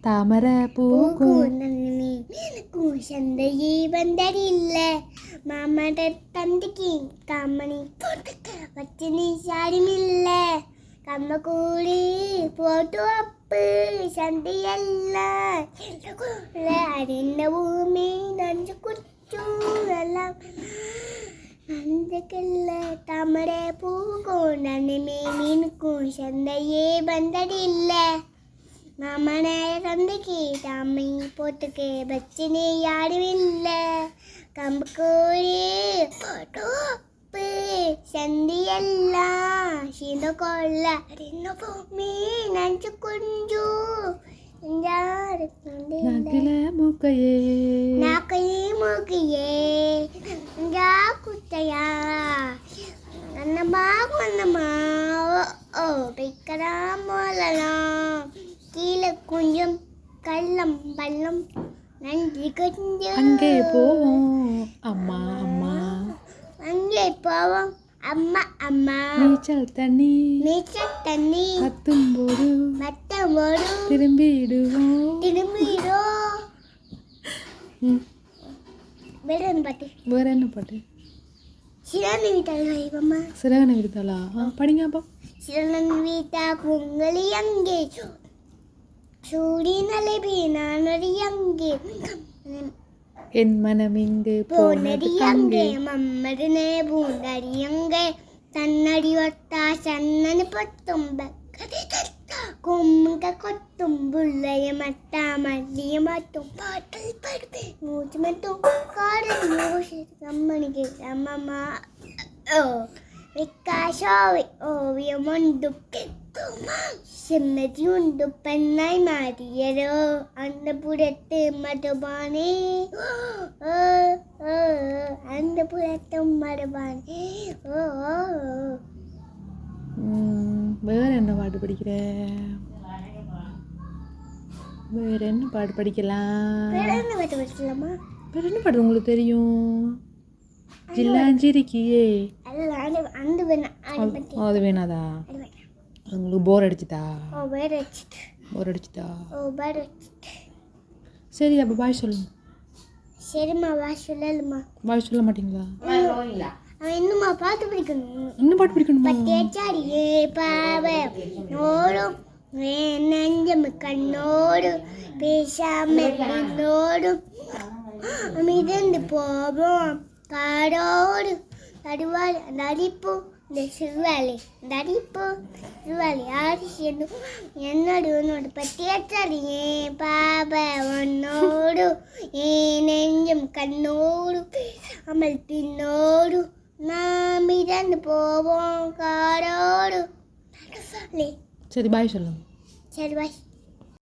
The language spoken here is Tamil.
தாமரை பூக்கும் சந்தையே வந்ததில்ல மாமட தந்திக்கு கம்மணி வச்சனி யாருமில்ல கம்ம கூடி போட்டு அப்பு சந்தையெல்லாம் அறிந்த பூமி நஞ்சு குச்சு எல்லாம் நந்துக்கல்ல தாமரை பூக்கும் நன்னுமே மீனுக்கும் சந்தையே வந்ததில்ல மாமனை தந்தைக்கு தாமை போட்டுக்கு பச்சினே யாரும் இல்லை கம்பு கோழி போட்டு சந்தியெல்லாம் சீந்த கொள்ள அறிந்த பூமி நஞ்சு குஞ்சு மூக்கையே மூக்கையே குத்தையா அண்ணம்மா கொண்டம்மா ஓ பிக்கராம் போலலாம் கீழே கொஞ்சம் கள்ளம் பள்ளம் நன்றி கொஞ்சம் அங்கே போவோம் அம்மா அம்மா அங்கே போவோம் அம்மா அம்மா நீச்சல் தண்ணி கத்தும்போது திரும்பிடுவோம் வேற என்ன பாட்டு சிறகன விடுதலா படிங்க அப்பா சிறகன் வீட்டா பொங்கலி அங்கே சூடினலை நான் அங்கே என் மனம் இங்கு போனடி அங்கே மம்மதனே பூந்தடி அங்கே தன்னடி ஒட்டா சன்னனு பத்தும் கும்முக கொத்தும் புள்ளைய மட்டா மல்லிய மட்டும் பாட்டல் படுப்பே மூச்சு மட்டும் காடல் மூச்சு கம்மனிக்கு அம்மம்மா ஓ விக்காசோவி ஓவியம் ஒன்று சிம்மதி உண்டு பெண்ணாய் மாறியரோ அந்த புறத்து மதுபானே அந்த புறத்து மதுபானே வேற என்ன பாட்டு படிக்கிற வேற என்ன பாட்டு படிக்கலாம் வேற என்ன பாட்டு படிக்கலாமா வேற என்ன பாட்டு உங்களுக்கு தெரியும் ஜில்லாஞ்சிரிக்கியே அது வேணாதா உங்களுக்கு போர் அடிச்சுதா சரி அப்போ பாய் சொல்லுங்க சரிம்மா பாய் சொல்லலுமா பாய் சொல்ல மாட்டீங்களா அவன் இன்னும்மா பாட்டு பிடிக்கணும் இன்னும் பாட்டு பிடிக்கணுமா பட்டேச்சாரியே பாவை நோடும் நஞ்சம் கண்ணோடு பேசாமல் நோடும் மிதந்து போவோம் காடோடு நடுவாள் நடிப்பு இந்த சிறுவாளி நடிப்பு சிறுவாளி யாரு சேர்ந்து என்னோடு உன்னோடு பத்தியாச்சாரி ஏன் பாபா உன்னோடு ஏன் நெஞ்சம் கண்ணோடு அமல் பின்னோடு நாம் மிதந்து போவோம் காடோடு சரி பாய் சொல்லுங்க சரி பாய்